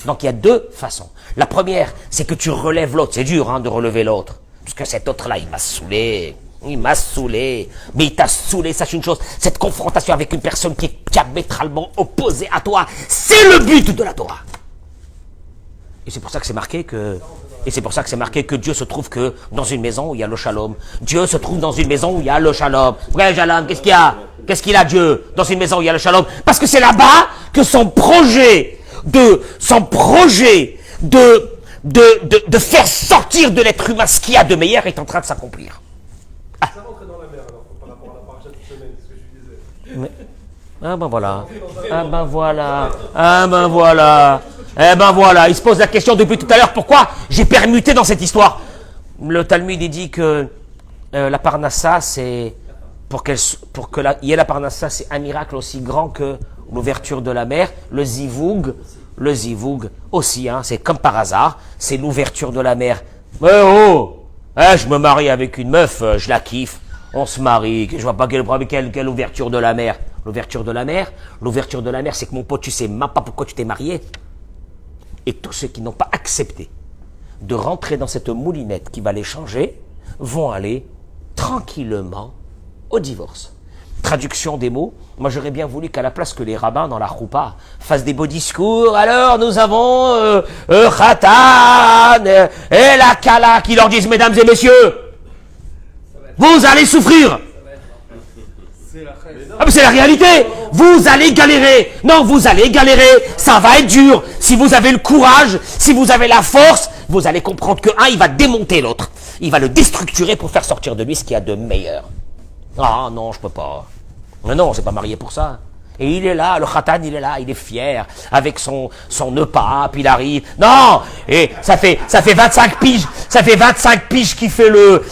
Donc il y a deux façons. La première, c'est que tu relèves l'autre. C'est dur de relever l'autre. Parce que cet autre-là, il m'a saoulé. Mais il t'a saoulé, sache une chose. Cette confrontation avec une personne qui est diamétralement opposée à toi, c'est le but de la Torah. Et c'est pour ça que c'est marqué que Dieu se trouve que dans une maison où il y a le shalom. Dieu se trouve dans une maison où il y a le shalom. Ouais, shalom, qu'est-ce qu'il y a? Qu'est-ce qu'il a Dieu dans une maison où il y a le shalom? Parce que c'est là-bas que son projet de faire sortir de l'être humain ce qu'il y a de meilleur est en train de s'accomplir. Ça rentre dans la mer alors, par rapport à la paracha de cette semaine, ce que je disais. Ah ben voilà. Il se pose la question depuis tout à l'heure, pourquoi j'ai permuté dans cette histoire? Le Talmud il dit que la parnassa, c'est pour qu'il y ait la parnassa, c'est un miracle aussi grand que l'ouverture de la mer. Le zivoug aussi, c'est comme par hasard, c'est l'ouverture de la mer. Je me marie avec une meuf, je la kiffe, on se marie, je vois pas quelle ouverture de la mer. L'ouverture de la mer, c'est que mon pote, tu sais même pas pourquoi tu t'es marié. Et tous ceux qui n'ont pas accepté de rentrer dans cette moulinette qui va les changer, vont aller tranquillement au divorce. Traduction des mots, moi j'aurais bien voulu qu'à la place que les rabbins dans la choupa fassent des beaux discours, alors nous avons Khatan et la Kala qui leur disent, mesdames et messieurs, vous allez souffrir. Ah mais c'est la réalité. Vous allez galérer. Non, vous allez galérer. Ça va être dur. Si vous avez le courage, si vous avez la force, vous allez comprendre que il va démonter l'autre. Il va le déstructurer pour faire sortir de lui ce qu'il y a de meilleur. Ah non, je peux pas. Mais non, on s'est pas marié pour ça. Et il est là, le khatan, il est là, il est fier, avec son nœud pape, il arrive. Non! Et ça fait 25 piges qu'il fait le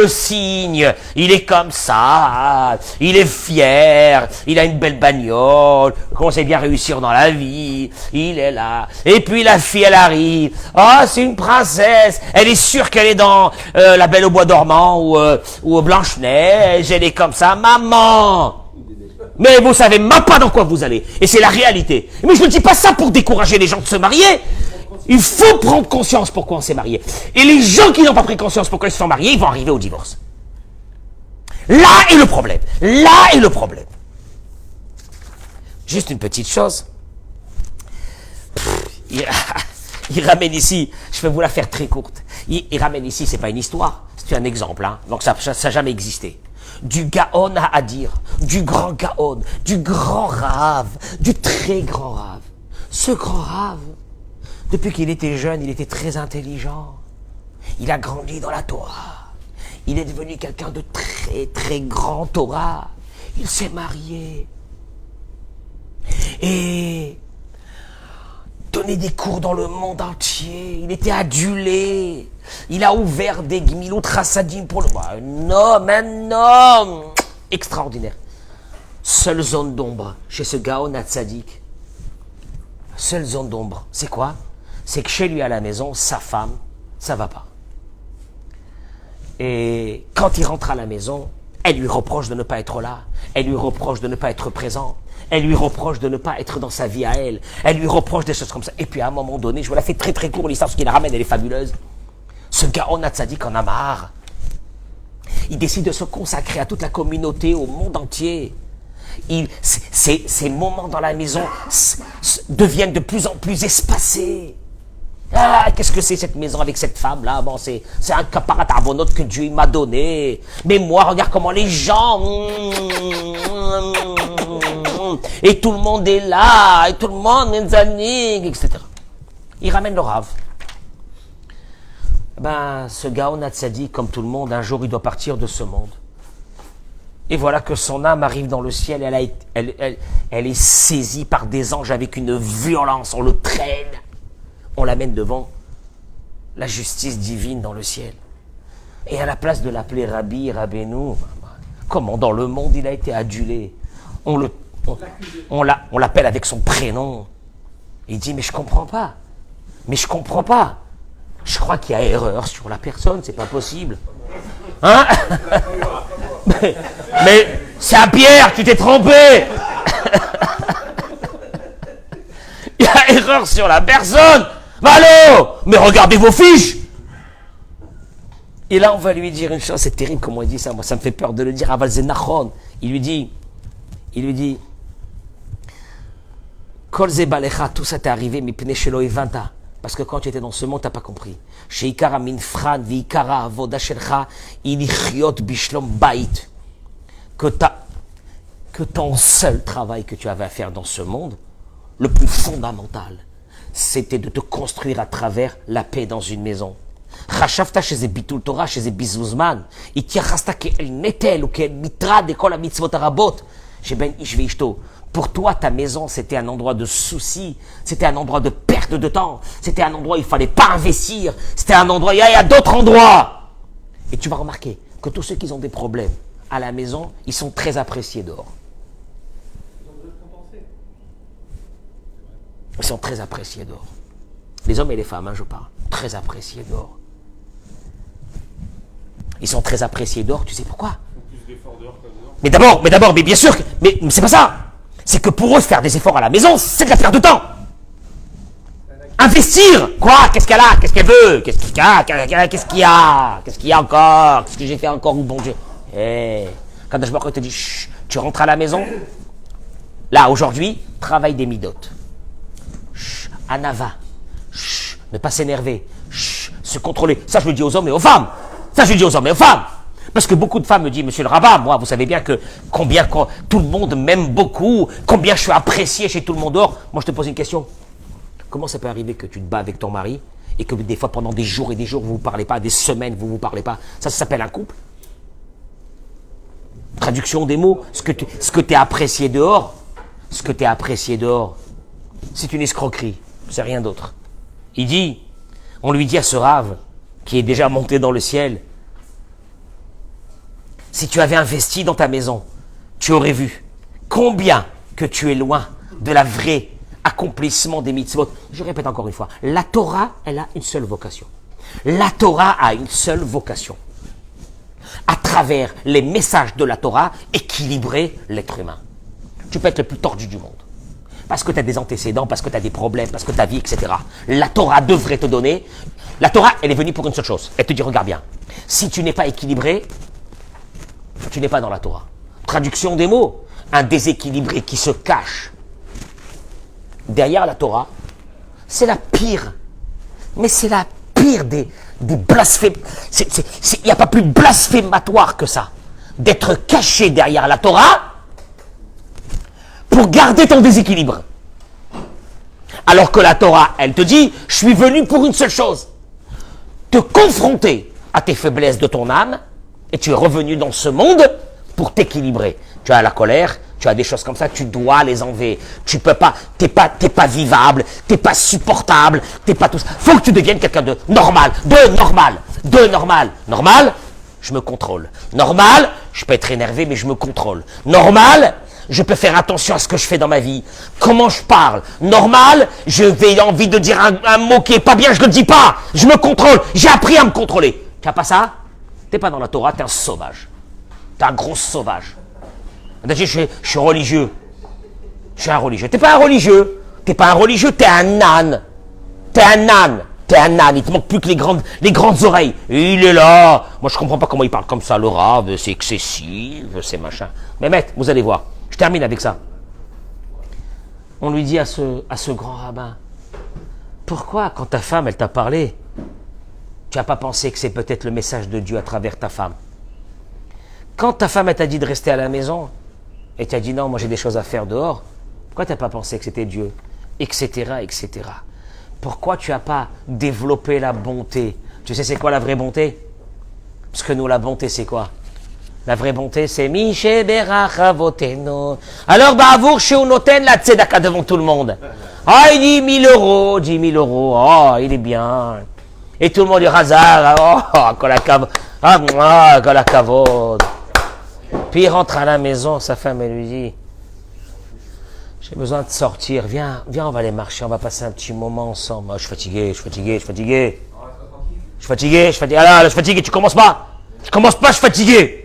signe. Il est comme ça, il est fier, il a une belle bagnole, il commence à bien réussir dans la vie, il est là. Et puis la fille, elle arrive. Ah, c'est une princesse, elle est sûre qu'elle est dans La Belle au Bois dormant ou Blanche-Neige, elle est comme ça, maman! Mais vous savez même pas dans quoi vous allez. Et c'est la réalité. Mais je ne dis pas ça pour décourager les gens de se marier. Il faut prendre conscience pourquoi on s'est marié. Et les gens qui n'ont pas pris conscience pourquoi ils se sont mariés, ils vont arriver au divorce. Là est le problème. Là est le problème. Juste une petite chose. Il ramène ici, je vais vous la faire très courte. Il ramène ici, c'est pas une histoire, c'est un exemple, hein. Donc ça n'a jamais existé. Du Gaon à Adir, du grand Gaon, du grand Rav, du très grand Rav. Ce grand Rav, depuis qu'il était jeune, il était très intelligent. Il a grandi dans la Torah. Il est devenu quelqu'un de très très grand Torah. Il s'est marié. Et donné des cours dans le monde entier. Il était adulé. Il a ouvert des gmilout rassadim pour le... un homme extraordinaire. Seule zone d'ombre chez ce Gaon Hatzadik. Seule zone d'ombre. C'est quoi? C'est que chez lui à la maison, sa femme, ça va pas. Et quand il rentre à la maison, elle lui reproche de ne pas être là. Elle lui reproche de ne pas être présent. Elle lui reproche de ne pas être dans sa vie à elle. Elle lui reproche des choses comme ça. Et puis à un moment donné, je vous la fais très très court, l'histoire, parce qu'il la ramène, elle est fabuleuse. Ce Gaon Hatzadik en a marre. Il décide de se consacrer à toute la communauté, au monde entier. Ces moments dans la maison deviennent de plus en plus espacés. Ah, qu'est-ce que c'est cette maison avec cette femme-là? Bon, c'est un caparat arbonnote que Dieu m'a donné. Mais moi, regarde comment les gens... Et tout le monde est là, et tout le monde est zanig, etc. Il ramène le Rav. Ben, ce Gaon Hatzadik, comme tout le monde, un jour, il doit partir de ce monde. Et voilà que son âme arrive dans le ciel, elle est saisie par des anges avec une violence, on le traîne. On l'amène devant la justice divine dans le ciel. Et à la place de l'appeler Rabbi, Rabbeinu, comment dans le monde il a été adulé, on l'appelle avec son prénom. Il dit, mais je comprends pas. Mais je comprends pas. Je crois qu'il y a erreur sur la personne, c'est pas possible. Hein? mais Saint-Pierre, tu t'es trompé. Il y a erreur sur la personne. Allô, mais regardez vos fiches. Et là, on va lui dire une chose, c'est terrible comment il dit ça, moi ça me fait peur de le dire, Aval Zenachon. Il lui dit, Kol Zebalecha, tout ça t'est arrivé, mais Pneshelo Evanta. Parce que quand tu étais dans ce monde, tu n'as pas compris. Sheikara minfran viikara avoda shelcha ilichiot bishlom bait. Que ton seul travail que tu avais à faire dans ce monde, le plus fondamental, c'était de te construire à travers la paix dans une maison. Chashavta chez bitul Torah, chez bizouzman, itiachasta ke'el netel ou ke'el mitra de kol mitzvot arabot, chez ben ish veishto. Pour toi, ta maison, c'était un endroit de soucis, c'était un endroit de perte de temps, c'était un endroit où il ne fallait pas investir, c'était un endroit, il y a d'autres endroits. Et tu vas remarquer que tous ceux qui ont des problèmes à la maison, ils sont très appréciés dehors. Ils sont très appréciés dehors. Les hommes et les femmes, hein, je parle. Très appréciés dehors. Ils sont très appréciés dehors, tu sais pourquoi? Mais d'abord, mais bien sûr, mais c'est pas ça. C'est que pour eux, faire des efforts à la maison, c'est de la perte de temps. Investir. Quoi? Qu'est-ce qu'elle a? Qu'est-ce qu'elle veut? Qu'est-ce qu'il y a? Qu'est-ce qu'il y a? Qu'est-ce qu'il y a encore? Qu'est-ce que j'ai fait encore? Ou bon Dieu. Quand je te dis, chut, tu rentres à la maison. Là, aujourd'hui, travail des midotes. Anava, ne pas s'énerver, se contrôler. Ça, je le dis aux hommes et aux femmes. Parce que beaucoup de femmes me disent, monsieur le rabbin, moi, vous savez bien que tout le monde m'aime beaucoup, combien je suis apprécié chez tout le monde dehors. Moi, je te pose une question. Comment ça peut arriver que tu te bats avec ton mari et que des fois, pendant des jours et des jours, vous ne vous parlez pas, des semaines, vous ne vous parlez pas? Ça s'appelle un couple. Traduction des mots, ce que tu es apprécié dehors, c'est une escroquerie. C'est rien d'autre. On lui dit à ce rave, qui est déjà monté dans le ciel, si tu avais investi dans ta maison, tu aurais vu combien que tu es loin de la vraie accomplissement des mitzvot. Je répète encore une fois, la Torah, elle a une seule vocation. La Torah a une seule vocation. À travers les messages de la Torah, équilibrer l'être humain. Tu peux être le plus tordu du monde. Parce que tu as des antécédents, parce que tu as des problèmes, parce que ta vie, etc. La Torah devrait te donner... La Torah, elle est venue pour une seule chose. Elle te dit, regarde bien, si tu n'es pas équilibré, tu n'es pas dans la Torah. Traduction des mots, un déséquilibré qui se cache derrière la Torah, c'est la pire. Mais c'est la pire des blasphèmes. Il n'y a pas plus blasphématoire que ça. D'être caché derrière la Torah pour garder ton déséquilibre. Alors que la Torah, elle te dit, je suis venu pour une seule chose. Te confronter à tes faiblesses de ton âme, et tu es revenu dans ce monde pour t'équilibrer. Tu as la colère, tu as des choses comme ça, tu dois les enlever. Tu peux pas, t'es pas vivable, t'es pas supportable, t'es pas tout ça. Faut que tu deviennes quelqu'un de normal, Normal, je me contrôle. Normal, je peux être énervé, mais je me contrôle. Normal, je peux faire attention à ce que je fais dans ma vie. Comment je parle. Normal, je vais envie de dire un mot qui est pas bien, je le dis pas. Je me contrôle. J'ai appris à me contrôler. Tu n'as pas ça? T'es pas dans la Torah, t'es un sauvage. T'es un gros sauvage. Je suis religieux. Je suis un religieux. T'es pas un religieux. T'es pas un religieux, t'es un âne. T'es un âne. T'es un âne. Il te manque plus que les grandes oreilles. Et il est là. Moi, je comprends pas comment il parle comme ça. Le rave, c'est excessif, c'est machin. Mais maître, vous allez voir. Je termine avec ça. On lui dit à ce grand rabbin, pourquoi quand ta femme, elle t'a parlé, tu n'as pas pensé que c'est peut-être le message de Dieu à travers ta femme? Quand ta femme, elle t'a dit de rester à la maison, et tu as dit non, moi j'ai des choses à faire dehors, pourquoi tu n'as pas pensé que c'était Dieu? Etc., etc. Pourquoi tu n'as pas développé la bonté? Tu sais c'est quoi la vraie bonté? Parce que nous, la bonté, c'est quoi? La vraie bonté, c'est Miché Berach Avoteno. Alors, Bavour, chez Unoten, la tzedaka devant tout le monde. Ah, il dit 1000 euros, 10 000 euros. Oh, il est bien. Et tout le monde dit Hazar. Oh, kolakavod. Ah, kolakavod. Puis il rentre à la maison, sa femme, elle lui dit, j'ai besoin de sortir. Viens, on va aller marcher, on va passer un petit moment ensemble. Oh, je suis fatigué. Ah là, je suis fatigué, tu commences pas. Je suis fatigué.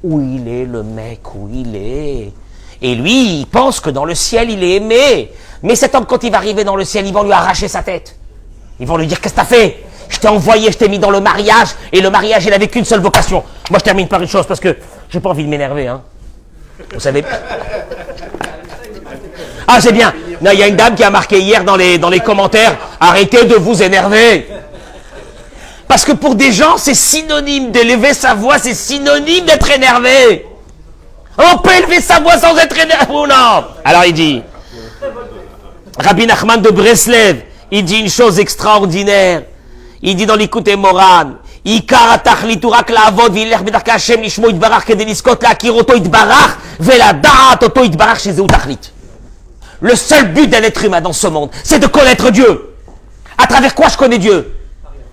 Où il est, le mec, où il est. Et lui, il pense que dans le ciel, il est aimé. Mais cet homme, quand il va arriver dans le ciel, ils vont lui arracher sa tête. Ils vont lui dire, qu'est-ce que t'as fait? Je t'ai envoyé, je t'ai mis dans le mariage, et le mariage, il n'avait qu'une seule vocation. Moi, je termine par une chose, parce que j'ai pas envie de m'énerver, hein. Vous savez. Ah, c'est bien. Non, il y a une dame qui a marqué hier dans les commentaires, arrêtez de vous énerver. Parce que pour des gens, c'est synonyme d'élever sa voix, c'est synonyme d'être énervé. On peut élever sa voix sans être énervé ou non? Alors il dit, Rabbi Nachman de Breslev, il dit une chose extraordinaire. Il dit dans l'Ikutei Moran, Ikar atachlitu rak la'avod v'ilech b'darkei Hashem lishmo yitbarach kedei lizkot la'akir oto yitbarach ve'lada'at oto yitbarach shezeu tachlit. Le seul but d'un être humain dans ce monde, c'est de connaître Dieu. À travers quoi je connais Dieu?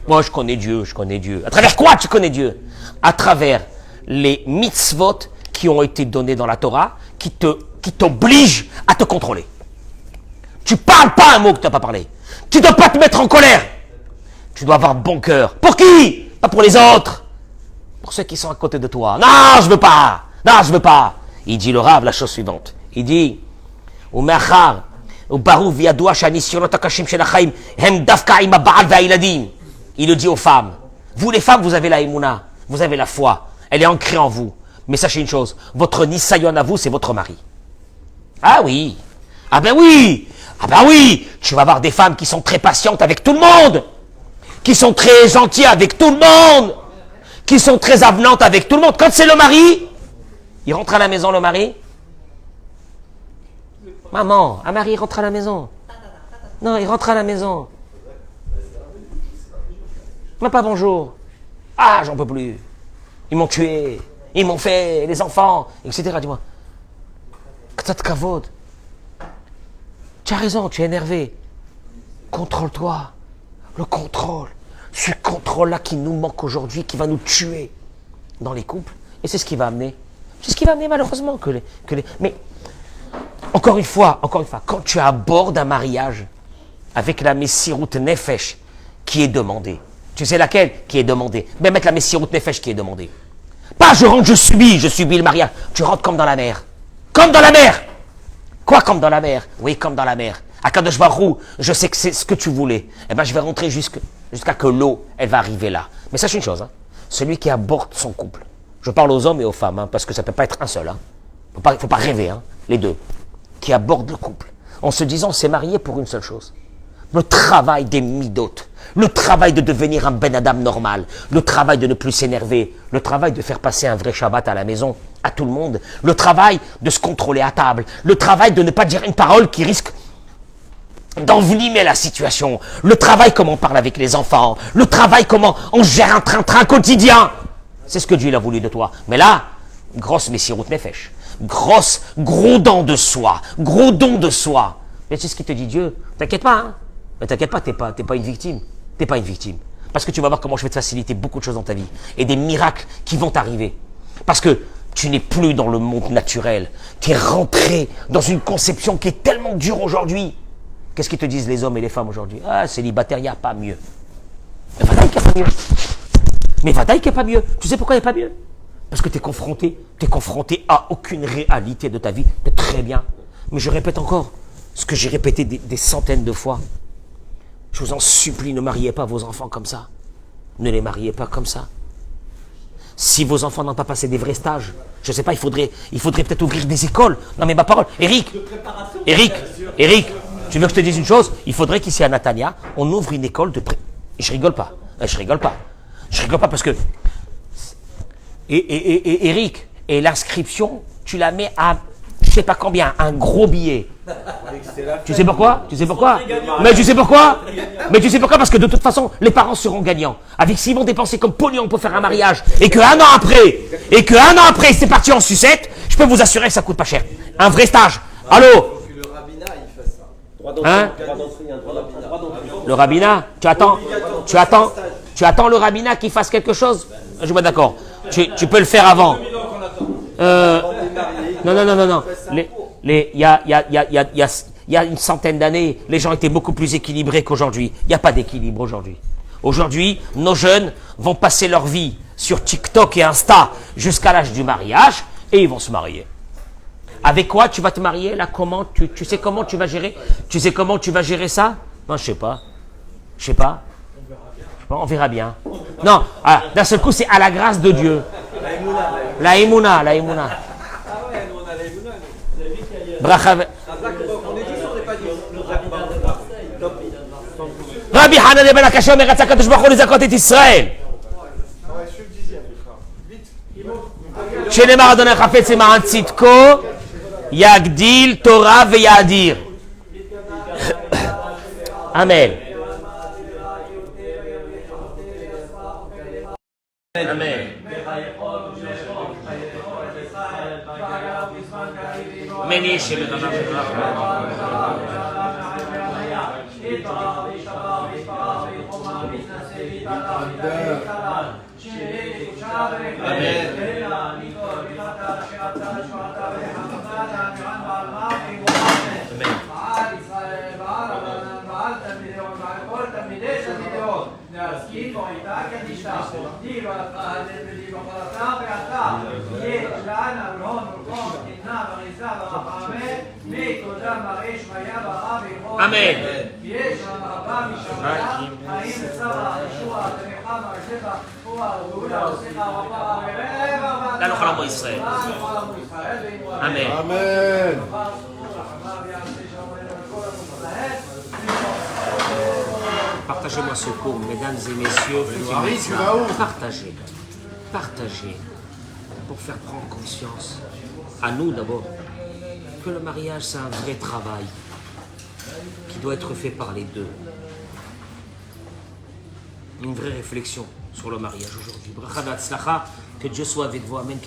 Moi, je connais Dieu. À travers quoi tu connais Dieu? À travers les mitzvot qui ont été donnés dans la Torah, qui t'obligent à te contrôler. Tu parles pas un mot que tu n'as pas parlé. Tu ne dois pas te mettre en colère. Tu dois avoir bon cœur. Pour qui? Pas pour les autres. Pour ceux qui sont à côté de toi. Non, je veux pas. Il dit le Rav la chose suivante. Il dit, Umachar, Ubaru viadoua shanisyonot hakashim shel hachaim hem dafka im ha'ba'al ve'ha'iladim. Il le dit aux femmes. Vous les femmes, vous avez la émouna, vous avez la foi. Elle est ancrée en vous. Mais sachez une chose, votre nisayon à vous, c'est votre mari. Ah oui. Ah ben oui. Tu vas avoir des femmes qui sont très patientes avec tout le monde. Qui sont très gentilles avec tout le monde. Qui sont très avenantes avec tout le monde. Quand c'est le mari, il rentre à la maison, le mari. Maman, un mari rentre à la maison. Non, il rentre à la maison. Même pas bonjour. Ah, j'en peux plus. Ils m'ont tué. Ils m'ont fait, les enfants, etc. Dis-moi. Ktat kavod. Tu as raison, tu es énervé. Contrôle-toi. Le contrôle. Ce contrôle-là qui nous manque aujourd'hui, qui va nous tuer dans les couples. Et c'est ce qui va amener. C'est ce qui va amener malheureusement que les... Mais, encore une fois, quand tu abordes un mariage avec la Messirut Nefesh qui est demandée, tu sais laquelle qui est demandée? Mais mettre la Messirut Nefesh qui est demandée. Pas je rentre, je subis le mariage. Tu rentres comme dans la mer. Comme dans la mer. Quoi comme dans la mer? Oui, comme dans la mer. Akadosh Baruch Hu, je sais que c'est ce que tu voulais. Eh bien, je vais rentrer jusqu'à que l'eau, elle va arriver là. Mais sache une chose, hein, celui qui aborde son couple, Je parle aux hommes et aux femmes, hein, parce que ça ne peut pas être un seul. Hein. Faut pas rêver, hein, les deux, qui abordent le couple, en se disant, c'est marié pour une seule chose. Le travail des midotes, le travail de devenir un Ben Adam normal, le travail de ne plus s'énerver, le travail de faire passer un vrai Shabbat à la maison, à tout le monde, le travail de se contrôler à table, le travail de ne pas dire une parole qui risque d'envenimer la situation, le travail comment on parle avec les enfants, le travail comment on gère un train-train quotidien. C'est ce que Dieu a voulu de toi. Mais là, grosse messirut nefesh, gros don de soi, gros don de soi. Mais c'est ce qui te dit Dieu. T'inquiète pas, hein. Mais t'inquiète pas, t'es pas une victime. T'es pas une victime. Parce que tu vas voir comment je vais te faciliter beaucoup de choses dans ta vie. Et des miracles qui vont t'arriver. Parce que tu n'es plus dans le monde naturel. Tu es rentré dans une conception qui est tellement dure aujourd'hui. Qu'est-ce qu'ils te disent les hommes et les femmes aujourd'hui? Ah, célibataire, il n'y a pas mieux. Mais Vadaï qu'il n'y a pas mieux. Mais Vadaï qu'il n'y a pas mieux. Tu sais pourquoi il n'y a pas mieux? Parce que tu es confronté à aucune réalité de ta vie. Tu es très bien. Mais je répète encore ce que j'ai répété des centaines de fois. Je vous en supplie, ne mariez pas vos enfants comme ça. Ne les mariez pas comme ça. Si vos enfants n'ont pas passé des vrais stages, je ne sais pas, il faudrait peut-être ouvrir des écoles. Non mais ma parole, Eric, tu veux que je te dise une chose? Il faudrait qu'ici à Natania, on ouvre une école de Je rigole pas parce que... Eric, et l'inscription, tu la mets à, je sais pas combien, un gros billet. Tu sais pourquoi? Mais tu sais pourquoi? Parce que de toute façon, les parents seront gagnants. Avec s'ils vont dépenser comme pognon pour faire un mariage, et qu'un an après, c'est parti en sucette, je peux vous assurer que ça coûte pas cher. Un vrai stage. Allô? Le rabbinat, il fait ça. Hein? Le rabbinat? Tu attends le rabbinat qu'il fasse quelque chose? Je suis pas d'accord. Tu peux le faire avant. Non. Il y a une centaine d'années, les gens étaient beaucoup plus équilibrés qu'aujourd'hui. Il n'y a pas d'équilibre aujourd'hui. Aujourd'hui, nos jeunes vont passer leur vie sur TikTok et Insta jusqu'à l'âge du mariage et ils vont se marier. Avec quoi tu vas te marier là? Comment tu sais comment tu vas gérer? Tu sais comment tu vas gérer ça? Non, je sais pas. On verra bien. Non, d'un seul coup, c'est à la grâce de Dieu. La Emouna. Ah ouais, nous on a la Emouna. Bracha. On est dit ça, on n'est pas dit. Le rabbinat. Rabbi Hanan ben Akasha אומר רצה הקדוש ברוך הוא לזכות את ישראל. שנאמר אדוני חפץ למען צדקו יגדיל תורה ויאדיר. אמן. אמן. מני שבדבר אמן. לנו חלום בישראל. אמן. Amen. Partagez-moi ce cours, mesdames et messieurs. Marie, tu vas où? Partagez, pour faire prendre conscience, à nous d'abord, que le mariage c'est un vrai travail qui doit être fait par les deux. Une vraie réflexion sur le mariage aujourd'hui. Bracha v'hatzlacha, que Dieu soit avec vous. Amen.